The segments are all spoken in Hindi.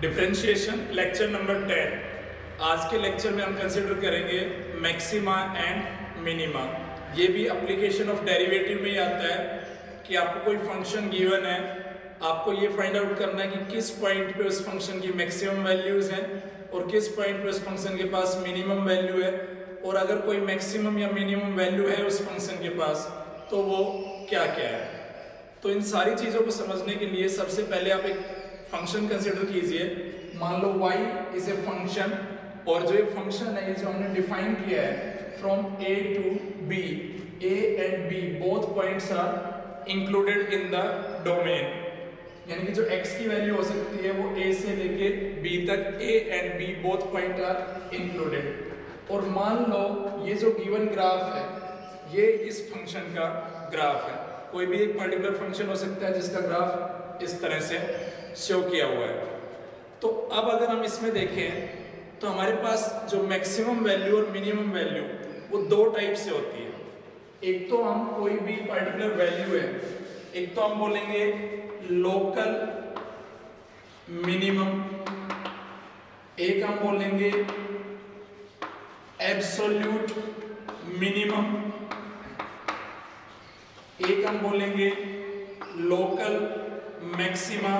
Differentiation lecture number 10। आज के लेक्चर में हम कंसिडर करेंगे मैक्सिमा एंड मिनिमा। ये भी एप्लीकेशन ऑफ डेरिवेटिव में ही आता है कि आपको कोई फंक्शन गिवन है, आपको ये फाइंड आउट करना है कि किस पॉइंट पे उस फंक्शन की मैक्सिमम वैल्यूज हैं और किस पॉइंट पे उस फंक्शन के पास मिनिमम वैल्यू है, और अगर कोई मैक्सिमम या मिनिमम वैल्यू है उस फंक्शन के पास तो वो क्या क्या है। तो इन सारी चीज़ों को समझने के लिए सबसे पहले आप एक फंक्शन कंसिडर कीजिए। मान लो y इज ए फंक्शन, और जो ये फंक्शन है ये जो हमने डिफाइन किया है from a to b, a and b both points are included in the domain, यानी कि जो x की वैल्यू हो सकती है वो a से लेके b तक, a and b both point are included. और मान लो ये जो गिवन ग्राफ है ये इस फंक्शन का ग्राफ है। कोई भी एक पर्टिकुलर फंक्शन हो सकता है जिसका ग्राफ इस तरह से शो किया हुआ है। तो अब अगर हम इसमें देखें तो हमारे पास जो मैक्सिमम वैल्यू और मिनिमम वैल्यू वो दो टाइप से होती है। एक तो हम कोई भी पर्टिकुलर वैल्यू है, एक तो हम बोलेंगे लोकल मिनिमम, एक हम बोलेंगे एब्सोल्यूट मिनिमम, एक हम बोलेंगे लोकल मैक्सिमा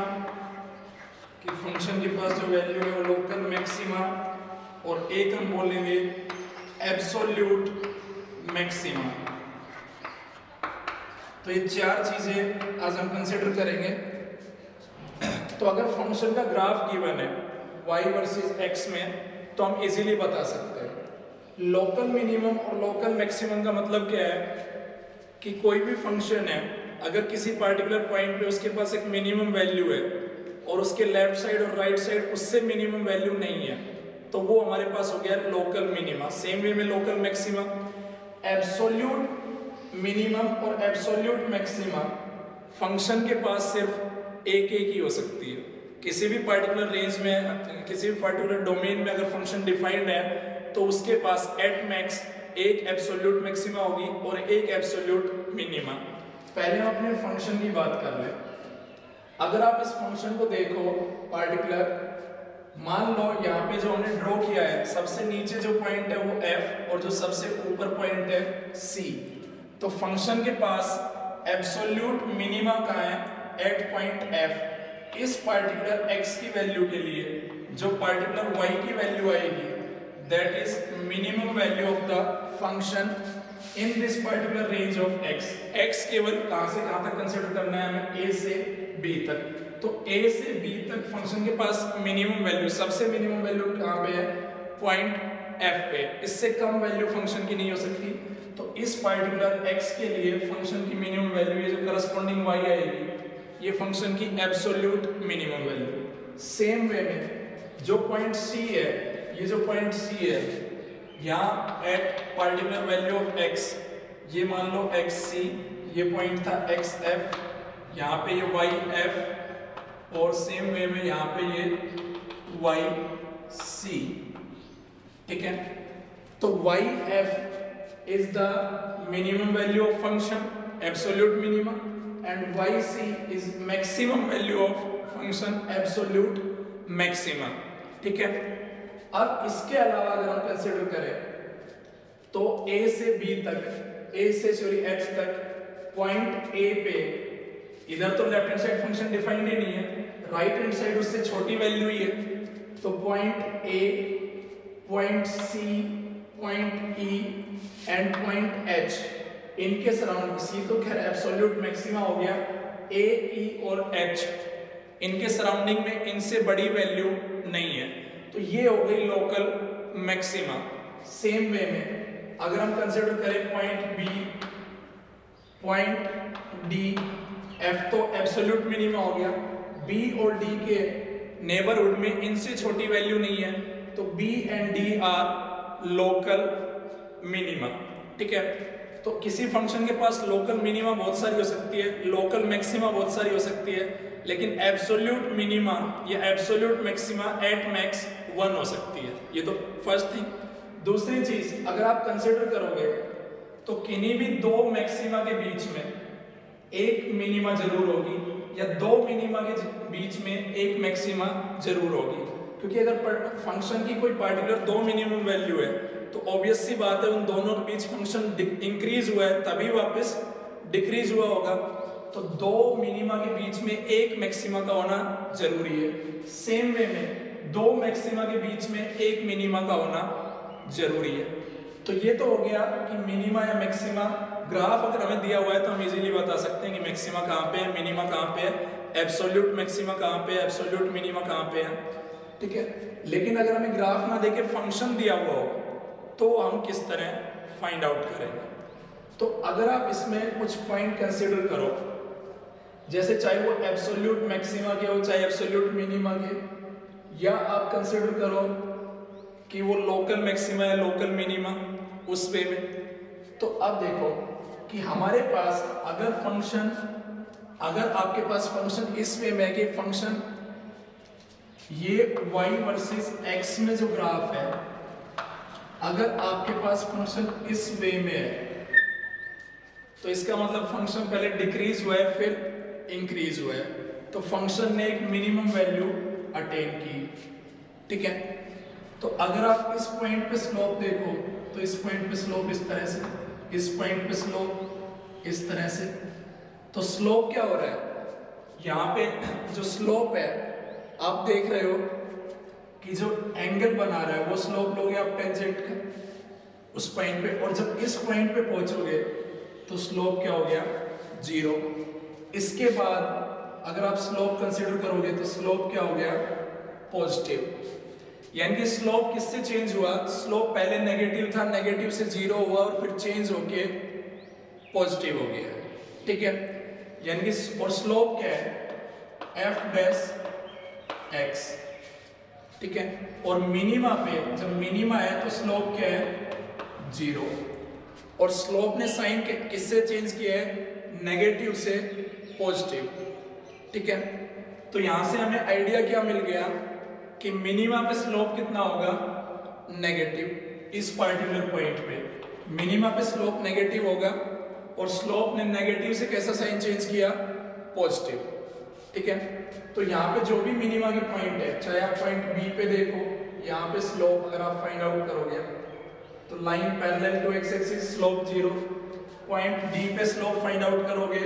कि फंक्शन के पास जो वैल्यू है वो लोकल मैक्सिमा, और एक हम बोलेंगे एब्सोल्यूट मैक्सिमा। तो ये चार चीजें आज हम कंसिडर करेंगे। तो अगर फंक्शन का ग्राफ गिवन है y वर्सेस x में तो हम इजीली बता सकते हैं। लोकल मिनिमम और लोकल मैक्सिमम का मतलब क्या है कि कोई भी फंक्शन है, अगर किसी पर्टिकुलर पॉइंट पे उसके पास एक मिनिमम वैल्यू है और उसके लेफ्ट साइड और राइट साइड उससे मिनिमम वैल्यू नहीं है तो वो हमारे पास हो गया लोकल मिनिमा। सेम वे में लोकल मैक्सिमा। एब्सोल्यूट मिनिमम और एब्सोल्यूट मैक्सिमा फंक्शन के पास सिर्फ एक ही हो सकती है। किसी भी पर्टिकुलर रेंज में, किसी भी पर्टिकुलर डोमेन में अगर फंक्शन डिफाइंड है तो उसके पास एट मैक्स एक एब्सोल्यूट मैक्सिमा होगी और एक एब्सोल्यूट मिनिमा। पहले हम अपने फंक्शन की बात कर लें। अगर आप इस फंक्शन को देखो पर्टिकुलर, मान लो यहाँ पे जो हमने ड्रॉ किया है सबसे नीचे जो पॉइंट है वो f और जो सबसे ऊपर पॉइंट है c। तो फंक्शन के पास एब्सोल्यूट मिनिमा कहाँ है? At point f। इस पर्टिकुलर x की वैल्यू के लिए जो पर्टिकुलर y की वैल्यू आएगी that is minimum value of the function in this particular range of x। x केवल कहां से कहां तक कंसीडर करना है हमें? a से b तक। तो a से b तक फंक्शन के पास मिनिमम वैल्यू, सबसे मिनिमम वैल्यू कहां पे है? पॉइंट f पे। इससे कम वैल्यू फंक्शन की नहीं हो सकती। तो इस पर्टिकुलर x के लिए फंक्शन की मिनिमम वैल्यू, ये जो करस्पॉन्डिंग y आएगी, ये फंक्शन की absolute minimum value. Same way में जो पॉइंट c है, ये जो पॉइंट c है यहाँ at particular value of x, ये मान लो xc, ये पॉइंट था xf, यहाँ पे ये yf, और सेम वे में यहाँ पे ये yc। ठीक है, तो yf is the minimum value of function, absolute minima, and yc is maximum value of function, absolute maxima. ठीक है, अब इसके अलावा अगर हम कंसिडर करें तो a से b तक, x तक पॉइंट a पे, इधर तो left hand side function defined ही नहीं है, राइट हैंड साइड उससे छोटी वैल्यू ही है। तो point a, point c, point e and point h, इनके सराउंडिंग, c तो खैर एब्सोल्यूट मैक्सिमा हो गया, a, e और h इनके सराउंडिंग में इनसे बड़ी वैल्यू नहीं है, तो ये हो गई लोकल मैक्सिमा। सेम वे में अगर हम कंसिडर करें point B, point D, F तो एब्सोल्यूट मिनिमा हो गया, B और D के नेबरहुड में इनसे छोटी वैल्यू नहीं है, तो B and D are local minima. ठीक है, तो किसी फंक्शन के पास लोकल मिनिमा बहुत सारी हो सकती है, लोकल मैक्सिमा बहुत सारी हो सकती है, लेकिन एब्सोल्यूट मिनिमा या एब्सोल्यूट मैक्सिमा एट मैक्स 1 हो सकती है। ये तो फर्स्ट थिंग। दूसरी चीज अगर आप कंसिडर करोगे तो किन्हीं भी दो मैक्सिमा के बीच में एक मिनिमा जरूर होगी या दो मिनिमा के बीच में एक मैक्सिमा जरूर होगी, क्योंकि अगर फंक्शन की कोई पार्टिकुलर दो मिनिमम वैल्यू है तो ऑब्वियस सी बात है उन दोनों के बीच फंक्शन इंक्रीज हुआ है तभी वापस डिक्रीज हुआ होगा। तो दो मिनिमा के बीच में एक मैक्सिमा का होना जरूरी है। सेम वे में दो मैक्सिमा के बीच में एक मिनिमा का होना जरूरी है। तो ये तो हो गया कि मिनिमा या मैक्सिमा। ग्राफ अगर हमें दिया हुआ है तो हम इजीली बता सकते हैं कि मैक्सिमा कहाँ पे है, मिनिमा कहाँ पे है, एब्सोल्यूट मैक्सिमा कहाँ पे है, एब्सोल्यूट मिनिमा कहाँ पे है, ठीक है। लेकिन अगर हमें ग्राफ ना देके फंक्शन दिया हुआ हो तो हम किस तरह फाइंड आउट करेंगे? तो अगर आप इसमें कुछ पॉइंट कंसीडर करो, जैसे चाहे वो एब्सोल्यूट मैक्सिमा के हो चाहे एब्सोल्यूट मिनिमा के, या आप कंसीडर करो कि वो लोकल मैक्सिमा है लोकल मिनिमा, उस वे में। तो अब देखो कि हमारे पास अगर आपके पास फंक्शन इस वे में है कि फंक्शन ये y वर्सेस x में जो ग्राफ है, अगर आपके पास फंक्शन इस वे में है तो इसका मतलब फंक्शन पहले डिक्रीज हुआ है फिर इंक्रीज हुआ है, तो फंक्शन ने एक मिनिमम वैल्यू अटेन की, ठीक है। तो अगर आप इस पॉइंट पे स्लोप देखो तो इस पॉइंट पे स्लोप इस तरह से, इस पॉइंट पे स्लोप इस तरह से। तो स्लोप क्या हो रहा है, यहाँ पे जो स्लोप है आप देख रहे हो कि जो एंगल बना रहा है वो स्लोप लोगे आप टेंजेंट का उस पॉइंट पे, और जब इस पॉइंट पे पहुंचोगे तो स्लोप क्या हो गया, 0। इसके बाद अगर आप स्लोप कंसीडर करोगे तो स्लोप क्या हो गया, पॉजिटिव। यानी कि स्लोप किससे चेंज हुआ, स्लोप पहले नेगेटिव था, नेगेटिव से 0 हुआ और फिर चेंज होके पॉजिटिव हो गया, ठीक है। यानी कि और स्लोप क्या है, f डैश x, ठीक है। और मिनिमा पे जब मिनिमा है तो स्लोप क्या है, 0। और स्लोप ने साइन किससे चेंज किया है, नेगेटिव से पॉजिटिव, ठीक है। तो यहां से हमें आइडिया क्या मिल गया कि मिनिमा पे स्लोप कितना होगा, नेगेटिव। इस पार्टिकुलर पॉइंट पे मिनिमा पे स्लोप नेगेटिव होगा और स्लोप ने नेगेटिव से कैसा साइन चेंज किया, पॉजिटिव, ठीक है। तो यहाँ पे जो भी मिनिमा के पॉइंट है, चाहे आप पॉइंट बी पे देखो, यहाँ पे स्लोप अगर आप फाइंड आउट करोगे तो line parallel to x axis slope 0, point D पे स्लोप फाइंड आउट करोगे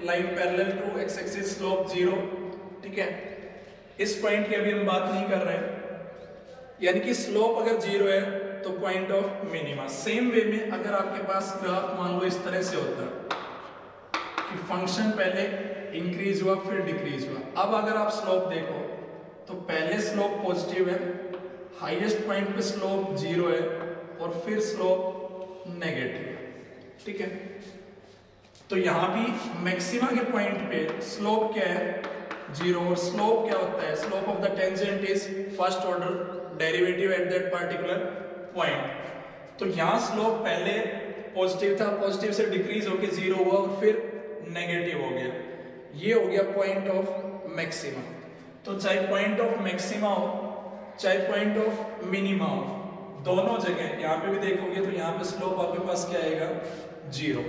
line parallel to x axis slope 0, ठीक है। इस पॉइंट की अभी हम बात नहीं कर रहे हैं, यानी कि स्लोप अगर 0 है तो point of minima. Same way में अगर आपके पास ग्राफ मान लो इस तरह से होता कि फंक्शन पहले इंक्रीज हुआ फिर डिक्रीज हुआ, अब अगर आप स्लोप देखो तो पहले स्लोप पॉजिटिव है, हाईएस्ट पॉइंट पे स्लोप 0 है और फिर स्लोप नेगेटिव है, ठीक है। तो यहां भी मैक्सिमा के पॉइंट पे स्लोप क्या है, 0। और स्लोप क्या होता है, slope of the tangent is first order derivative at that particular point. तो यहां स्लोप पहले पॉजिटिव था, पॉजिटिव से डिक्रीज होकर 0 हुआ और फिर नेगेटिव हो गया, ये हो गया पॉइंट ऑफ मैक्सिमा। तो चाहे पॉइंट ऑफ मैक्सिमा हो चाहे पॉइंट ऑफ मिनिमा हो, दोनों जगह यहाँ पे भी देखोगे तो यहाँ पे स्लोप आपके पास क्या आएगा, 0।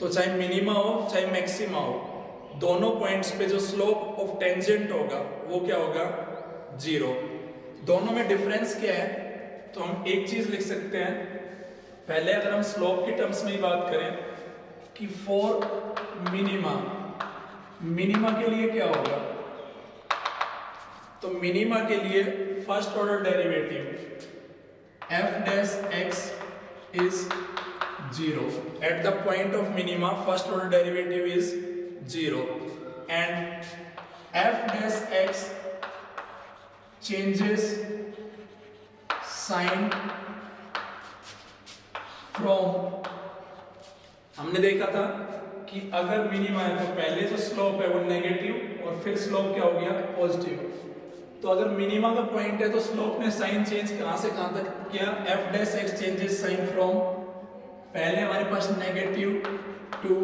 तो चाहे मिनिमा हो चाहे मैक्सिमा हो, दोनों पॉइंट्स पे जो स्लोप ऑफ टेंजेंट होगा वो क्या होगा, 0। दोनों में डिफरेंस क्या है, तो हम एक चीज लिख सकते हैं, पहले अगर हम स्लोप की टर्म्स में ही बात करें कि फॉर मिनिमा के लिए क्या होगा, तो मिनिमा के लिए first order derivative f dash x is 0 at the point of minima, first order derivative is 0 and f dash x changes sign from, हमने देखा था कि अगर मिनिमा है तो पहले जो स्लोप है वो नेगेटिव और फिर स्लोप क्या हो गया, पॉजिटिव। तो अगर मिनिमा का पॉइंट है तो स्लोप ने साइन चेंज कहां से कहां तक किया, f dash x changes sign from, पहले हमारे पास नेगेटिव टू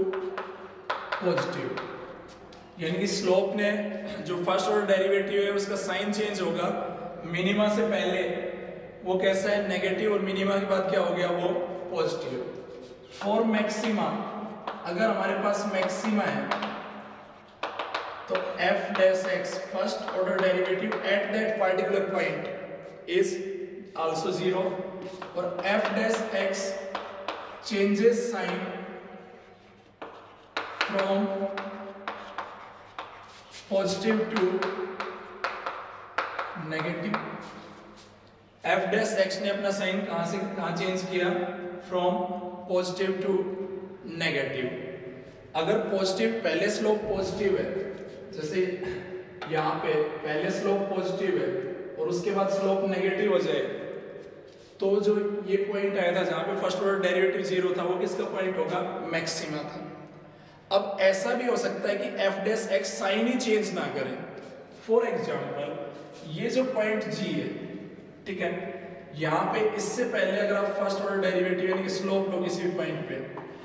पॉजिटिव, यानी कि स्लोप ने जो फर्स्ट ऑर्डर डेरिवेटिव है उसका साइन चेंज होगा, मिनिमा से पहले वो कैसा है, नेगेटिव, और मिनिमा के बाद क्या हो गया, वो पॉजिटिव। फॉर मैक्सिमा, अगर हमारे पास मैक्सिमा है तो f dash x first order derivative at that particular point is also zero, और f dash x changes sign from positive to negative. F dash x ने अपना साइन कहां से कहां चेंज किया, फ्रॉम पॉजिटिव टू नेगेटिव। अगर पॉजिटिव पहले स्लोप पॉजिटिव है, जैसे यहाँ पे पहले स्लोप पॉजिटिव है और उसके बाद स्लोप नेगेटिव हो जाए, तो जो ये पॉइंट आया था जहाँ पे फर्स्ट ऑर्डर डेरिवेटिव जीरो था, वो किसका पॉइंट होगा, मैक्सिमा था। अब ऐसा भी हो सकता है कि एफ डैश एक्स साइन ही चेंज ना करे। फॉर एग्जाम्पल ये जो पॉइंट जी है, ठीक है, यहाँ पे इससे पहले अगर आप फर्स्ट ऑर्डर डेरिवेटिव यानी कि स्लोप लो किसी भी पॉइंट पे,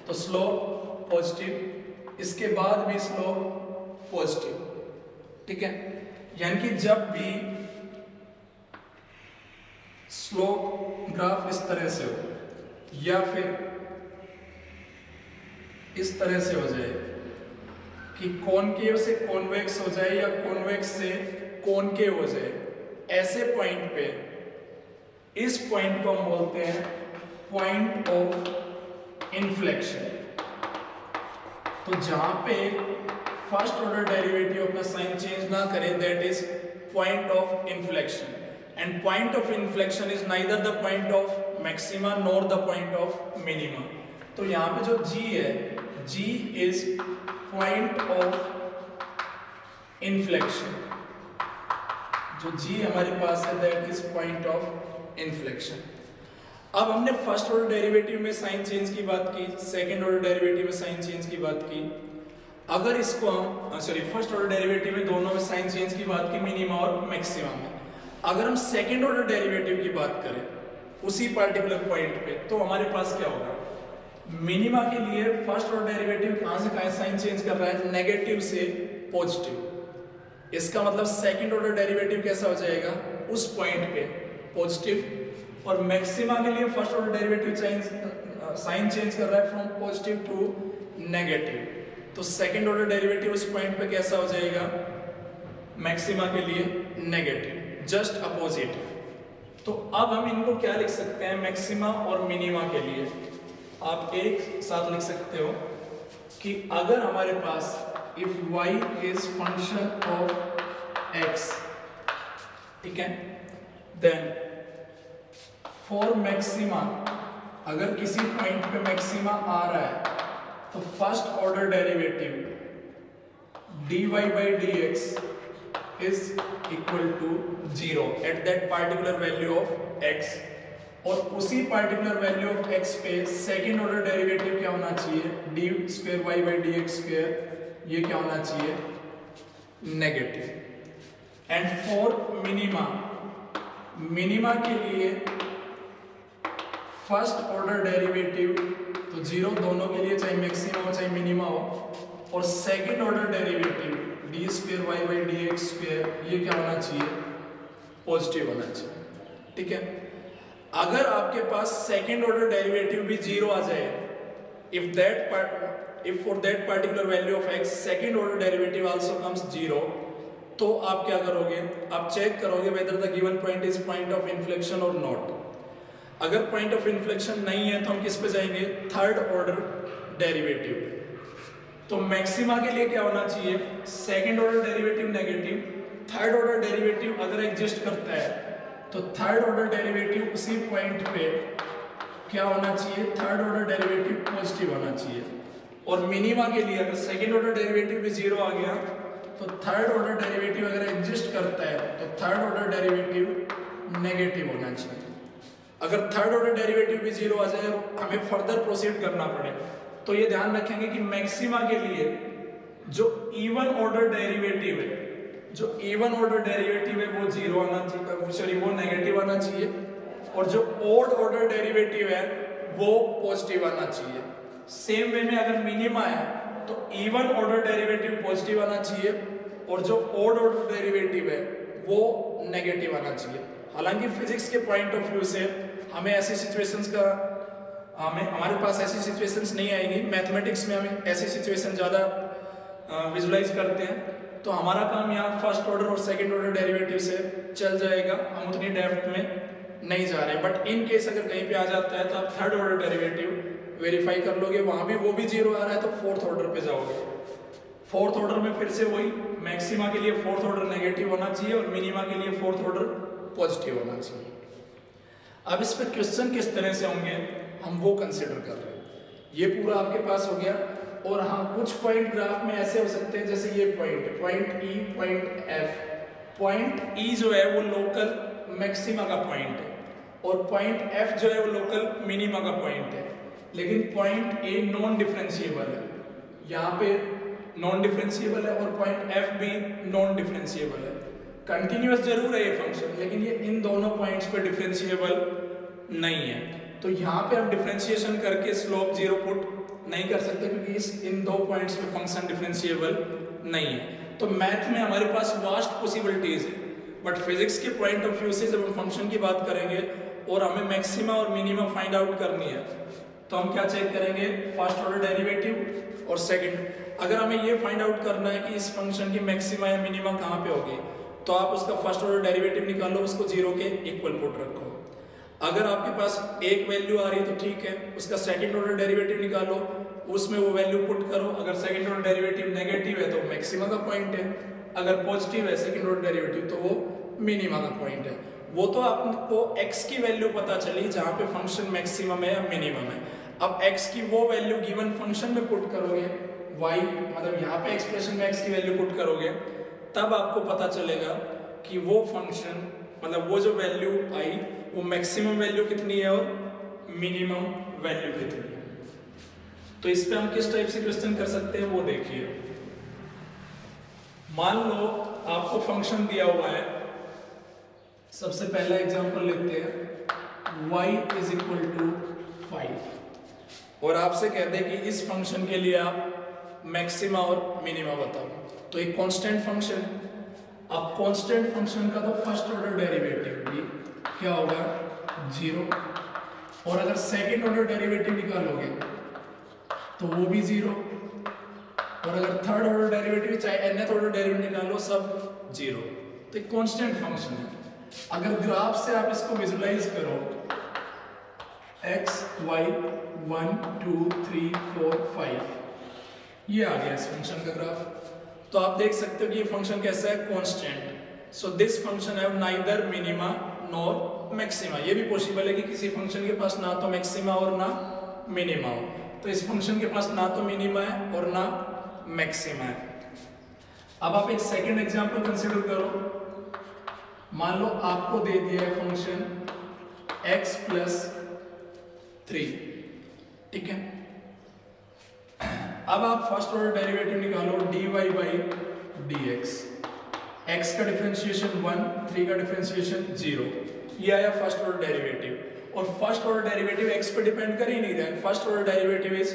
तो स्लोप पॉजिटिव, इसके बाद भी स्लोप पॉजिटिव, ठीक है। यानी कि जब भी स्लोप ग्राफ इस तरह से हो या फिर इस तरह से हो जाए कि कॉनकेव से कॉन्वेक्स हो जाए या कॉन्वेक्स से कॉनकेव हो जाए, ऐसे पॉइंट पे इस पॉइंट को हम बोलते हैं पॉइंट ऑफ इन्फ्लेक्शन। तो जहां पे फर्स्ट ऑर्डर डेरिवेटिव अपना साइन चेंज ना करे, that is point of inflection, and point of inflection is neither the point of maxima nor the point of minima. तो यहाँ पे जो G है, G is point of inflection. जो G हमारे पास है that is point of inflection. अब हमने फर्स्ट ऑर्डर डेरिवेटिव में साइन चेंज की बात की, सेकंड ऑर्डर डेरिवेटिव में साइन चेंज की बात की। अगर इसको हम फर्स्ट ऑर्डर डेरिवेटिव में दोनों में साइन चेंज की बात की, मिनिमा और मैक्सिमा में। अगर हम सेकंड ऑर्डर डेरिवेटिव की बात करें उसी पर्टिकुलर पॉइंट पे, तो हमारे पास क्या होगा, मिनिमा के लिए फर्स्ट ऑर्डर डेरिवेटिव कहां से कहां साइन चेंज कर रहा है, नेगेटिव से पॉजिटिव। इसका मतलब सेकंड ऑर्डर डेरिवेटिव कैसा हो जाएगा, उस पॉइंट पे पॉजिटिव। और मैक्सिमा के लिए first order derivative sign change कर रहा है फ्रॉम पॉजिटिव टू नेगेटिव, तो सेकंड ऑर्डर डेरिवेटिव उस पॉइंट पे कैसा हो जाएगा, मैक्सिमा के लिए नेगेटिव, जस्ट अपोजिट। तो अब हम इनको क्या लिख सकते हैं, मैक्सिमा और मिनिमा के लिए आप एक साथ लिख सकते हो कि अगर हमारे पास if y is function of x, ठीक है, देन फॉर मैक्सिमा, अगर किसी पॉइंट पे मैक्सिमा आ रहा है, तो first order derivative dy by dx is equal to 0 at that particular value of x, और उसी particular value of x पे सेकेंड ऑर्डर डेरिवेटिव क्या होना चाहिए, d square y by d x square, ये क्या होना चाहिए, negative. And for minima, minima के लिए फर्स्ट ऑर्डर डेरिवेटिव तो 0 दोनों के लिए, चाहे मैक्सिमा हो चाहे मिनिमा हो, और second order derivative d square y by d x square, ये क्या होना चाहिए, पॉजिटिव होना चाहिए, ठीक है। अगर आपके पास सेकेंड ऑर्डर डेरिवेटिव भी 0 आ जाए, if for that particular value of x second order derivative also comes 0, तो आप क्या करोगे, आप चेक करोगे whether the given point is point of inflection और नॉट। अगर पॉइंट ऑफ इन्फ्लेक्शन नहीं है तो हम किस पे जाएंगे, थर्ड ऑर्डर डेरिवेटिव पे। तो मैक्सिमा के लिए क्या होना चाहिए, second order derivative negative, third order derivative अगर एग्जिस्ट करता है तो थर्ड ऑर्डर डेरिवेटिव उसी पॉइंट पे क्या होना चाहिए, थर्ड ऑर्डर डेरिवेटिव पॉजिटिव होना चाहिए। और मिनिमा के लिए अगर सेकेंड ऑर्डर डेरिवेटिव भी 0 आ गया, तो थर्ड ऑर्डर डेरिवेटिव अगर एग्जिस्ट करता है तो थर्ड ऑर्डर डेरिवेटिव नेगेटिव होना चाहिए। अगर थर्ड ऑर्डर डेरिवेटिव भी 0 आ जाए और हमें फर्दर प्रोसीड करना पड़े, तो ये ध्यान रखेंगे कि मैक्सिमा के लिए जो इवन ऑर्डर डेरिवेटिव है, जो इवन ऑर्डर डेरिवेटिव है वो 0 आना चाहिए, वो नेगेटिव आना चाहिए, और जो ऑड ऑर्डर डेरिवेटिव है वो पॉजिटिव आना चाहिए। सेम वे में अगर मिनिमा है तो इवन ऑर्डर डेरिवेटिव पॉजिटिव आना चाहिए, और जो ऑड ऑर्डर डेरिवेटिव है वो नेगेटिव आना चाहिए। हालांकि फिजिक्स के पॉइंट ऑफ व्यू से हमें ऐसी सिचुएशंस का हमारे पास ऐसी सिचुएशंस नहीं आएगी, मैथमेटिक्स में हमें ऐसी सिचुएशन ज़्यादा विजुलाइज करते हैं। तो हमारा काम यहाँ फर्स्ट ऑर्डर और सेकंड ऑर्डर डेरिवेटिव से चल जाएगा, हम उतनी डेप्थ में नहीं जा रहे। बट इन केस अगर कहीं पे आ जाता है तो आप थर्ड ऑर्डर डेरिवेटिव वेरीफाई कर लोगे, वहां भी वो भी जीरो आ रहा है तो फोर्थ ऑर्डर पे जाओगे। फोर्थ ऑर्डर में फिर से वही, मैक्सिमा के लिए फोर्थ ऑर्डर नेगेटिव होना चाहिए और मिनिमा के लिए फोर्थ ऑर्डर पॉजिटिव होना चाहिए। अब इस पर क्वेश्चन किस तरह से होंगे हम वो कंसिडर कर रहे हैं। ये पूरा आपके पास हो गया। और हाँ, कुछ पॉइंट ग्राफ में ऐसे हो सकते हैं, जैसे ये पॉइंट ई, पॉइंट एफ। पॉइंट ई जो है वो लोकल मैक्सिमा का पॉइंट है और पॉइंट एफ जो है वो लोकल मिनिमा का पॉइंट है। लेकिन पॉइंट ए नॉन डिफरेंशिएबल है, यहाँ पे नॉन डिफरेंशिएबल है, और पॉइंट एफ भी नॉन डिफरेंशिएबल है। कंटिन्यूअस जरूर है ये फंक्शन, लेकिन ये इन दोनों पॉइंट्स पे डिफरेंशिएबल नहीं है। तो यहाँ पे हम डिफरेंशिएशन करके स्लोप जीरो पुट नहीं कर सकते, क्योंकि इन दो पॉइंट्स पे फंक्शन डिफरेंशिएबल नहीं है। तो मैथ में हमारे पास वास्ट पॉसिबिलिटीज है, बट फिजिक्स के पॉइंट ऑफ व्यू से जब हम फंक्शन की बात करेंगे और हमें मैक्सिमा और मिनिमा फाइंड आउट करनी है, तो हम क्या चेक करेंगे, फर्स्ट ऑर्डर डेरिवेटिव और सेकंड। अगर हमें ये फाइंड आउट करना है कि इस फंक्शन की मैक्सिमा या मिनिमा कहाँ पे होगी, तो आप उसका फर्स्ट ऑर्डर डेरिवेटिव निकालो, उसको जीरो के इक्वल पुट रखो। अगर आपके पास एक वैल्यू आ रही है तो ठीक है, उसका सेकंड ऑर्डर डेरिवेटिव निकालो, उसमें वो वैल्यू पुट करो। अगर सेकंड ऑर्डर डेरिवेटिव नेगेटिव है तो मैक्सिमा का पॉइंट है, अगर पॉजिटिव है सेकंड ऑर्डर डेरिवेटिव तो वो मिनिमा का पॉइंट है। वो तो आपको x की वैल्यू पता चली जहाँ पे फंक्शन मैक्सिमम है या मिनिमम है। अब x की वो वैल्यू गिवन फंक्शन में पुट करोगे, y मतलब यहाँ पे एक्सप्रेशन में x की वैल्यू पुट करोगे, तब आपको पता चलेगा कि वो फंक्शन मतलब वो जो वैल्यू आई वो मैक्सिमम वैल्यू कितनी है और मिनिमम वैल्यू कितनी है। तो इस पे हम किस टाइप से क्वेश्चन कर सकते हैं वो देखिए। मान लो आपको फंक्शन दिया हुआ है, सबसे पहला एग्जांपल लेते हैं, y इज इक्वल टू 5 और आपसे कहते हैं कि इस फंक्शन के लिए आप मैक्सिमा और मिनिमा बताओ। तो एक कांस्टेंट फंक्शन है। अब कांस्टेंट फंक्शन का तो फर्स्ट ऑर्डर डेरिवेटिव भी क्या होगा, 0, और अगर सेकंड ऑर्डर डेरिवेटिव निकालोगे तो वो भी 0, और अगर थर्ड ऑर्डर डेरिवेटिव चाहे nth ऑर्डर डेरिवेटिव निकालो सब 0। तो एक कांस्टेंट फंक्शन है। अगर ग्राफ से आप इसको विजुलाइज करो, x y 1 2 3 4 5, ये आ गया इस फंक्शन का ग्राफ। तो आप देख सकते हो कि ये फंक्शन कैसा है, constant. So this function have neither minima nor maxima. ये भी पॉसिबल है कि किसी फंक्शन के पास ना तो मैक्सिमा और ना मिनिमा हो। तो इस फंक्शन के पास ना तो मिनिमा है और ना मैक्सिमा है। अब आप एक सेकंड एग्जांपल कंसीडर करो। मान लो आपको दे दिया है फंक्शन x प्लस 3, ठीक है। अब आप फर्स्ट ऑर्डर डेरिवेटिव निकालो, dy बाई dx। x का डिफरेंशिएशन 1, 3 का डिफरेंशिएशन 0, ये आया फर्स्ट ऑर्डर डेरिवेटिव। और फर्स्ट ऑर्डर डेरिवेटिव x पे डिपेंड कर ही नहीं रहा है, first order derivative is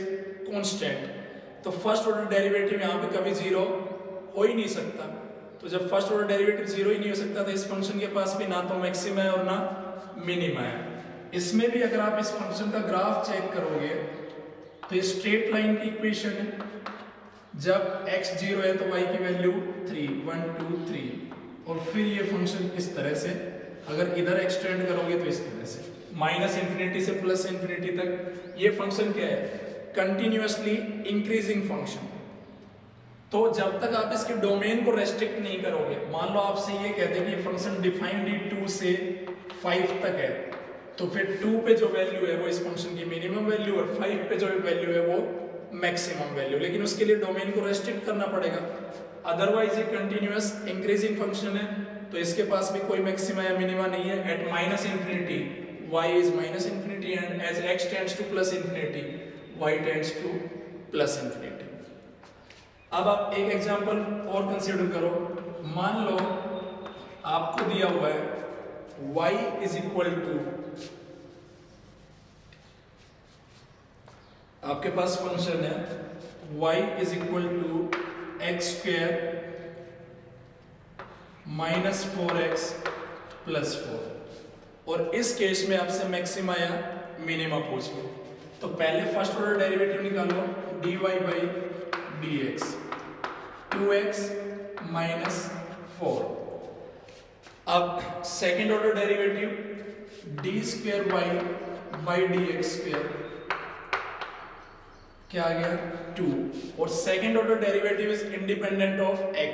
constant. तो फर्स्ट ऑर्डर डेरिवेटिव यहाँ पे कभी 0 हो ही नहीं सकता। तो जब फर्स्ट ऑर्डर डेरिवेटिव 0 ही नहीं हो सकता तो इस फंक्शन के पास भी ना तो मैक्सिमा है और ना मिनिमा है। इसमें भी अगर आप इस फंक्शन का ग्राफ चेक करोगे तो ये स्ट्रेट लाइन की इक्वेशन है। जब x 0 है तो y की वैल्यू 3, 1 2 3, और फिर ये फंक्शन इस तरह से, अगर इधर एक्सटेंड करोगे तो इस तरह से माइनस इन्फिनिटी से प्लस इन्फिनिटी तक। ये फंक्शन क्या है, कंटिन्यूअसली इंक्रीजिंग फंक्शन। तो जब तक आप इसके डोमेन को रेस्ट्रिक्ट नहीं करोगे, मान लो आपसे ये कहते हैं कि ये फंक्शन डिफाइंड 2 से 5 तक है, तो फिर 2 पे जो वैल्यू है वो इस फंक्शन की मिनिमम वैल्यू और 5 पे जो वैल्यू है वो मैक्सिमम वैल्यू। लेकिन उसके लिए डोमेन को रेस्ट्रिक्ट करना पड़ेगा, अदरवाइज ये कंटिन्यूअस इंक्रीजिंग फंक्शन है तो इसके पास भी कोई मैक्सिमा या मिनिमा नहीं है। At minus infinity y is minus infinity and as x tends to plus infinity y tends to plus infinity. अब आप एक एग्जांपल और कंसीडर करो। मान लो आपको दिया हुआ है y इज इक्वल टू, आपके पास फंक्शन है y is equal to x square minus 4x plus 4, और इस केस में आपसे मैक्सिमा या मिनिमा पूछ लो। तो पहले फर्स्ट ऑर्डर डेरिवेटिव निकालो, dy बाई dx, 2x -4। अब second order derivative d square y by d x square क्या आ गया 2, और second order derivative is independent of x।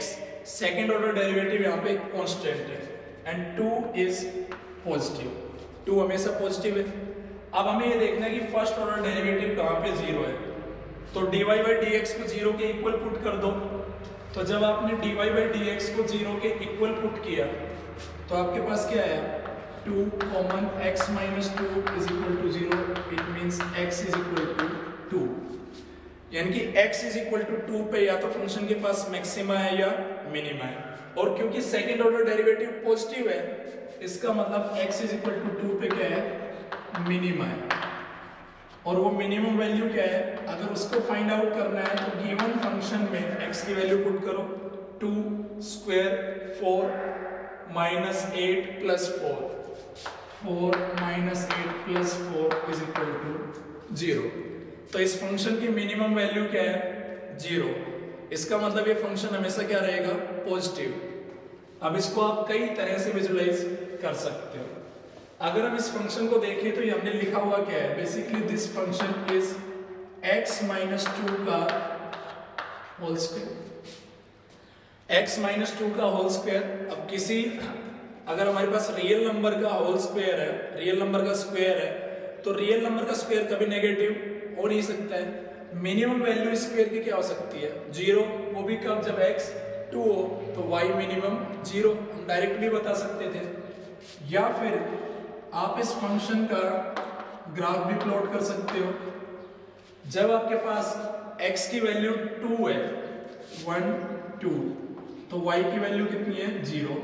Second order derivative यहाँ पे कांस्टेंट है एंड 2 इज पॉजिटिव, 2 हमेशा पॉजिटिव है। अब हमें ये देखना है कि फर्स्ट ऑर्डर डेरिवेटिव कहाँ पे 0 है, तो dy बाई dx को 0 के इक्वल पुट कर दो। तो जब आपने dy बाई dx को 0 के इक्वल पुट किया तो आपके पास क्या आया 2 common x minus 2 is equal to 0, it means x is equal to 2, यानी कि x इज इक्वल टू 2 पे या तो फंक्शन के पास मैक्सिमा है या मिनिमा है, और क्योंकि सेकेंड ऑर्डर डेरिवेटिव पॉजिटिव है इसका मतलब x इज इक्वल टू 2 पे क्या है मिनिमा है, और वो मिनिमम वैल्यू क्या है अगर उसको फाइंड आउट करना है तो गिवन फंक्शन में x की वैल्यू पुट करो 2 square 4 minus 8 plus 4 minus 8 plus 4 is equal to 0। तो इस फंक्शन की मिनिमम वैल्यू क्या है 0, इसका मतलब ये फंक्शन हमेशा क्या रहेगा पॉजिटिव। अब इसको आप कई तरह से विजुलाइज कर सकते हो। अगर हम इस फंक्शन को देखें तो ये हमने लिखा हुआ क्या है, basically this function is x minus 2 का होल स्क्वायर, x माइनस 2 का होल स्क्वायर। अब किसी अगर हमारे पास रियल नंबर का होल स्क्वायर है, रियल नंबर का स्क्वायर है, तो रियल नंबर का स्क्वायर कभी नेगेटिव हो नहीं सकता है। मिनिमम वैल्यू स्क्वायर की क्या हो सकती है 0, वो भी कब जब x 2 हो तो y मिनिमम 0, हम डायरेक्ट भी बता सकते थे। या फिर आप इस फंक्शन का ग्राफ भी प्लॉट कर सकते हो। जब आपके पास x की वैल्यू 2 है 1 2, तो y की वैल्यू कितनी है 0,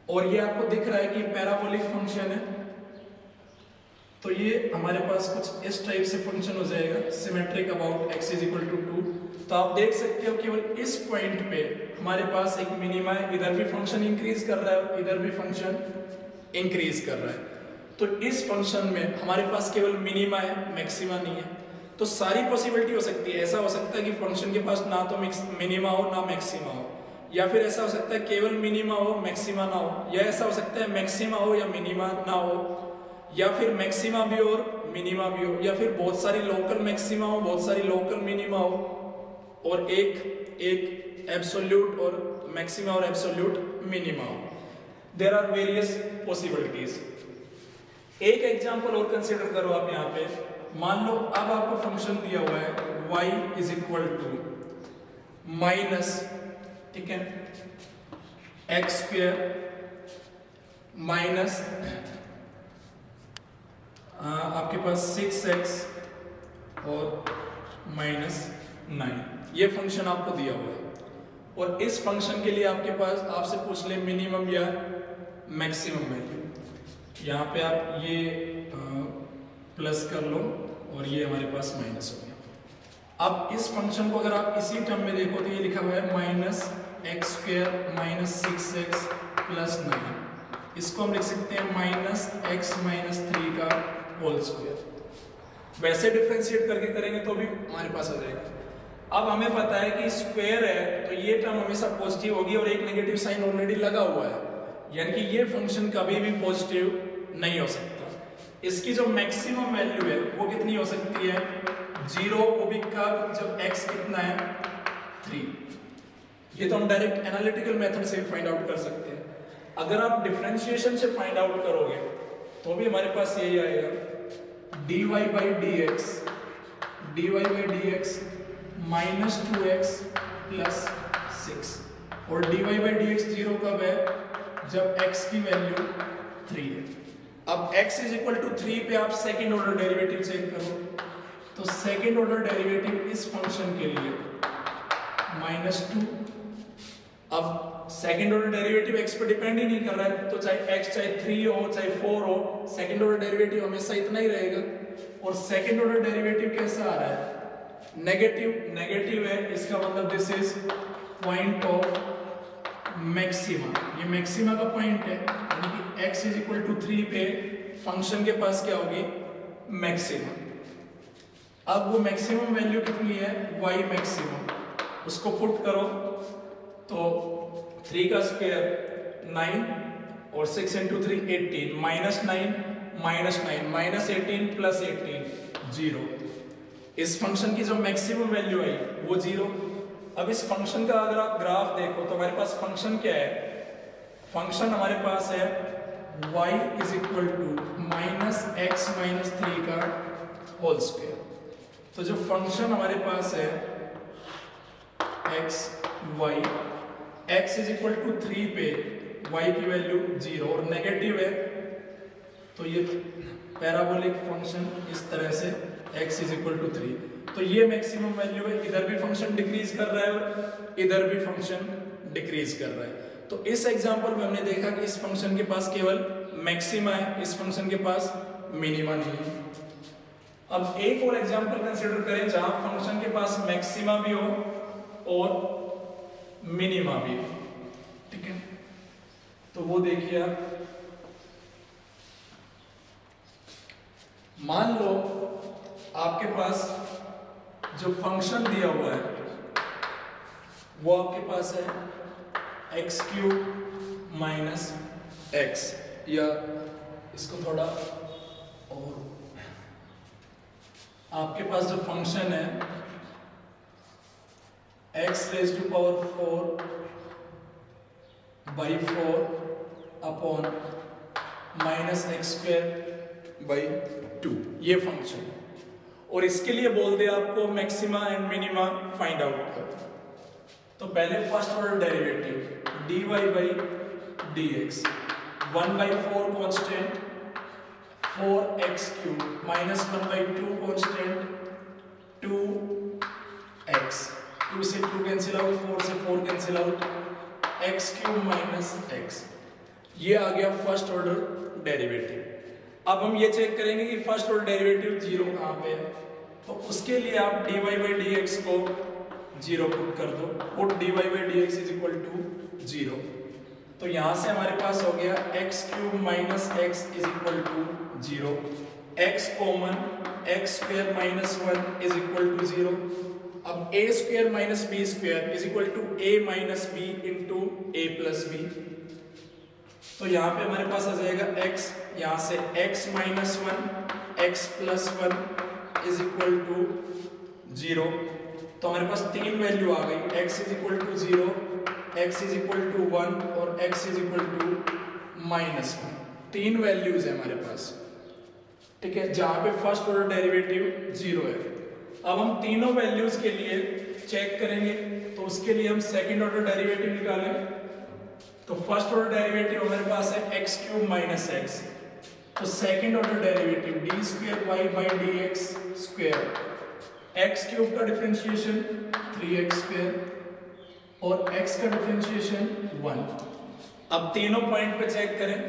और ये आपको दिख रहा है कि पैराबोलिक फंक्शन है, तो ये हमारे पास कुछ इस टाइप से फंक्शन हो जाएगा symmetric about x is equal to 2। तो आप देख सकते हो केवल इस पॉइंट पे हमारे पास एक मिनिमा है, इधर भी फंक्शन इंक्रीज कर रहा है इधर भी फंक्शन इंक्रीज कर रहा है। तो इस फंक्शन में हमारे पास केवल मिनिमा है, मैक्सिमा नहीं है। तो सारी पॉसिबिलिटी हो सकती है, ऐसा हो सकता है कि फंक्शन के पास ना तो मिनिमा हो ना मैक्सिमा हो, या फिर ऐसा हो सकता है केवल मिनिमा हो मैक्सिमा ना हो, या ऐसा हो सकता है मैक्सिमा हो या मिनिमा ना हो, या फिर मैक्सिमा भी और मिनिमा भी हो, या फिर बहुत सारी लोकल मैक्सिमा हो बहुत सारी लोकल मिनिमा हो, और एक एब्सोल्यूट और मैक्सिमा और एब्सोल्यूट मिनिमा हो। There are various possibilities. एक एग्जांपल और कंसीडर करो आप यहाँ पे, मान लो अब आपको फंक्शन दिया हुआ है y is equal to minus, ठीक है, एक्स स्क्वायर माइनस आपके पास 6x और माइनस 9, ये फंक्शन आपको दिया हुआ है, और इस फंक्शन के लिए आपके पास आपसे पूछ ले मिनिमम या मैक्सिमम वैल्यू। यहाँ पे आप ये प्लस कर लो और ये हमारे पास माइनस हो गया। अब इस फंक्शन को अगर आप इसी टर्म में देखो तो ये लिखा हुआ है minus x square minus 6x plus 9, इसको हम लिख सकते हैं माइनस एक्स माइनस 3 का होल स्क्वायर। वैसे डिफरेंशिएट करके करेंगे तो भी हमारे पास आ जाएगा। अब हमें पता है कि स्क्वायर है तो ये टर्म हमेशा पॉजिटिव होगी और एक नेगेटिव साइन ऑलरेडी लगा हुआ है, यानी कि ये फंक्शन कभी भी पॉजिटिव नहीं हो सकता। इसकी जो मैक्सिमम वैल्यू है वो कितनी हो सकती है 0, वो भी कब जब x कितना है 3। ये तो हम डायरेक्ट एनालिटिकल मेथड से भी फाइंड आउट कर सकते हैं। अगर आप डिफरेंशिएशन से फाइंड आउट करोगे तो भी हमारे पास यही आएगा dy by dx minus 2x plus 6, और dy by dx 0 कब है जब x की वैल्यू 3 है। अब x इज इक्वल टू 3 पे आप सेकेंड ऑर्डर डेरिवेटिव चेक करो, तो सेकेंड ऑर्डर डेरिवेटिव इस फंक्शन के लिए -2। अब सेकेंड ऑर्डर डेरिवेटिव x पर डिपेंड ही नहीं कर रहा है, तो चाहे x चाहे 3 हो चाहे 4 हो, सेकेंड ऑर्डर डेरिवेटिव हमेशा इतना ही रहेगा। और सेकेंड ऑर्डर डेरिवेटिव कैसा आ रहा है नेगेटिव है, इसका मतलब this is point of maxima, ये मैक्सिमा का पॉइंट है, यानी कि x इज इक्वल टू 3 पे फंक्शन के पास क्या होगी मैक्सिमा। अब वो मैक्सिमम वैल्यू कितनी है y मैक्सिमम, उसको पुट करो तो 3 का स्क्वायर 9 और 6 इंटू 3 18, -9 -9 -18 प्लस 18 0। इस फंक्शन की जो मैक्सिमम वैल्यू आई वो 0। अब इस फंक्शन का अगर आप ग्राफ देखो तो हमारे पास फंक्शन क्या है, फंक्शन हमारे पास है y is equal to -x - 3 का होल स्क्वायर। तो जो फंक्शन हमारे पास है x y, x is equal to 3 पे y की वैल्यू 0 और नेगेटिव है, तो ये पैराबोलिक फंक्शन इस तरह से x इज इक्वल टू 3, तो ये मैक्सिमम वैल्यू है। इधर भी फंक्शन डिक्रीज कर रहा है और इधर भी फंक्शन डिक्रीज कर रहा है। तो इस एग्जांपल में हमने देखा कि इस फंक्शन के पास केवल मैक्सिमा है, इस फंक्शन के पास मिनिमा नहीं है। अब एक और एग्जांपल कंसीडर करें जहां फंक्शन के पास मैक्सिमा भी हो और मिनिमा भी हो, ठीक है। तो वो देखिए आप, मान लो आपके पास जो फंक्शन दिया हुआ है वो आपके पास है x³ माइनस x, या इसको थोड़ा और, आपके पास जो फंक्शन है x⁴/4 अपॉन -x²/2, ये फंक्शन है। और इसके लिए बोल दे आपको maxima and minima find out कर। तो पहले first order derivative dy/dx 1/4 constant 4x³ -1/2 constant 2x, 2 से 2 कैंसिल आउट, 4 से 4 cancel out, x³ minus x, ये आ गया फर्स्ट ऑर्डर डेरिवेटिव। अब हम ये चेक करेंगे कि फर्स्ट ऑर्डर डेरिवेटिव 0 कहाँ पे है, तो उसके लिए आप dy/dx को 0 पुट कर दो, put dy/dx is equal to 0। तो यहां से हमारे पास हो गया x³ minus x is equal to 0, x common x² minus 1 is equal to 0। अब a² minus b² is equal to a minus b into a plus b। तो यहाँ पे हमारे पास आ जाएगा x, यहाँ से x minus 1 x plus 1 is equal to 0। तो हमारे पास तीन वैल्यू आ गई, x is equal to 0, x is equal to 1 और x इज इक्वल टू -1। तीन वैल्यूज है हमारे पास, ठीक है, जहां पे फर्स्ट ऑर्डर डेरिवेटिव 0 है। अब हम तीनों वैल्यूज के लिए चेक करेंगे, तो उसके लिए हम सेकंड ऑर्डर डेरिवेटिव निकालें। तो फर्स्ट ऑर्डर डेरिवेटिव हमारे पास है x³ माइनस x, तो second order derivative d²y/dx², x³ का डिफरेंशिएशन 3x² और x का डिफरेंशिएशन 1। अब तीनों पॉइंट पे चेक करें,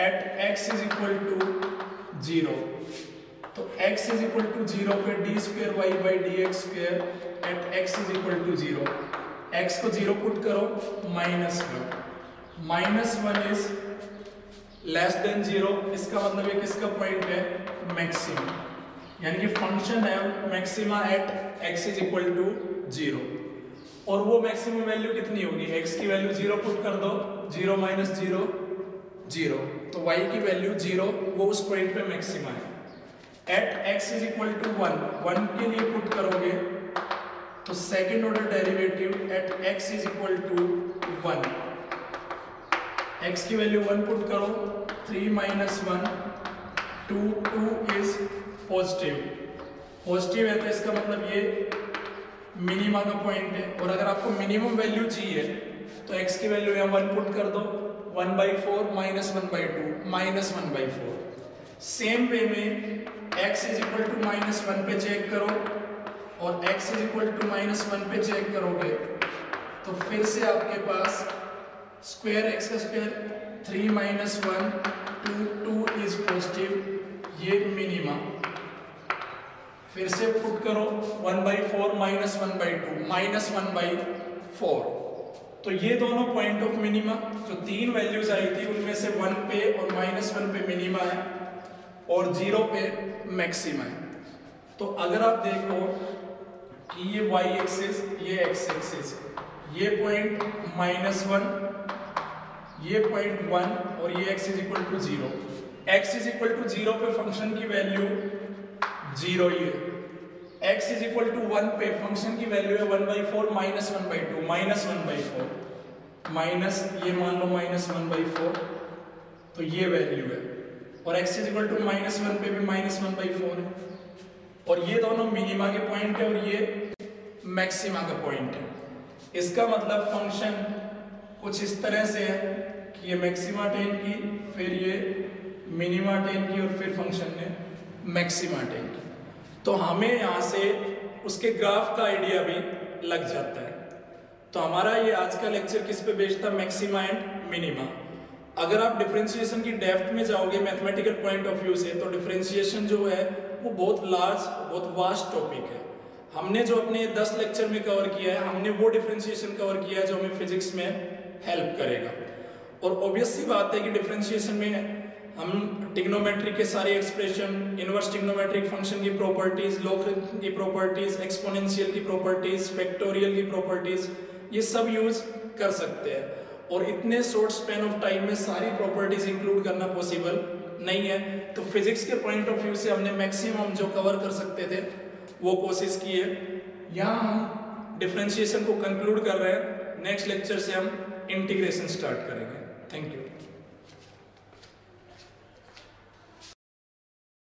at x is equal to 0, तो x इज इक्वल टू 0 पे d²y/dx² at x is equal to 0, x को 0 पुट करो, -1 इज लेस देन 0, इसका मतलब है किसका पॉइंट है, मैक्सिमम, यानी कि फंक्शन है maxima at x is equal to 0। और वो मैक्सिमम वैल्यू कितनी होगी, x की वैल्यू 0 पुट कर दो, 0 माइनस 0 0, तो y की वैल्यू 0, वो उस पॉइंट पे मैक्सिमा है। At x is equal to 1 के लिए पुट करोगे तो second order derivative at x is equal to 1, x की वैल्यू 1 पुट करो, 3 माइनस 1 2 इज पॉजिटिव है, तो इसका मतलब ये मिनिमा का पॉइंट है। और अगर आपको मिनिमम वैल्यू चाहिए तो x की वैल्यू यहाँ 1 पुट कर दो, 1/4 माइनस 1/2 -1/4। सेम वे में x इज इक्वल टू -1 पे चेक करो और x इज इक्वल टू -1 पे चेक करोगे तो फिर से आपके पास स्क्वायर x का स्क्वायर 3 माइनस 1 2 इज पॉजिटिव, ये मिनिमा। फिर से पुट करो 1/4 माइनस 1/2 -1/4। तो ये दोनों पॉइंट ऑफ मिनिमा, जो तीन वैल्यूज आई थी उनमें से 1 पे और -1 पे मिनिमा है और 0 पे मैक्सिमा है। तो अगर आप देखो कि ये y एक्सिस, ये x एक्सिस, ये पॉइंट -1, ये पॉइंट 1 और ये x is equal to 0। x is equal to 0 पे फंक्शन की वैल्यू 0 ही है। x इज इक्वल टू 1 पे फंक्शन की वैल्यू है 1/4 -1/2 -1/4 माइनस ये मान लो -1/4, तो ये वैल्यू है। और x इज इक्वल टू -1 पे भी -1/4 है। और ये दोनों मिनिमा के पॉइंट है और ये मैक्सिमा का पॉइंट है। इसका मतलब फंक्शन कुछ इस तरह से है कि ये मैक्सिमा टेन की, फिर ये मिनिमा टेन की, और फिर फंक्शन ने मैक्सिमा टेन की। तो हमें यहाँ से उसके ग्राफ का आइडिया भी लग जाता है। तो हमारा ये आज का लेक्चर किस पे बेस्ड था? Maxima and minima. अगर आप डिफरेंशिएशन की डेप्थ में जाओगे मैथमेटिकल पॉइंट ऑफ व्यू से, तो डिफरेंशिएशन जो है वो बहुत लार्ज, बहुत वास्ट टॉपिक है। हमने जो अपने 10 लेक्चर में कवर किया है, हमने वो डिफरेंशिएशन कवर किया है जो हमें फिजिक्स में हेल्प करेगा। और ऑब्वियस सी बात है कि डिफरेंशिएशन में हम ट्रिग्नोमेट्री के सारे एक्सप्रेशन, इनवर्स ट्रिग्नोमेट्रिक फंक्शन की प्रॉपर्टीज, लॉग की प्रॉपर्टीज, एक्सपोनेंशियल की प्रॉपर्टीज, फैक्टोरियल की प्रॉपर्टीज, ये सब यूज कर सकते हैं। और इतने शॉर्ट स्पैन ऑफ टाइम में सारी प्रॉपर्टीज इंक्लूड करना पॉसिबल नहीं है। तो फिजिक्स के पॉइंट ऑफ व्यू से हमने मैक्सिमम जो कवर कर सकते थे वो कोशिश की है। यहाँ हम डिफरेंशिएशन को कंक्लूड कर रहे हैं। नेक्स्ट लेक्चर से हम इंटीग्रेशन स्टार्ट करेंगे। Thank you.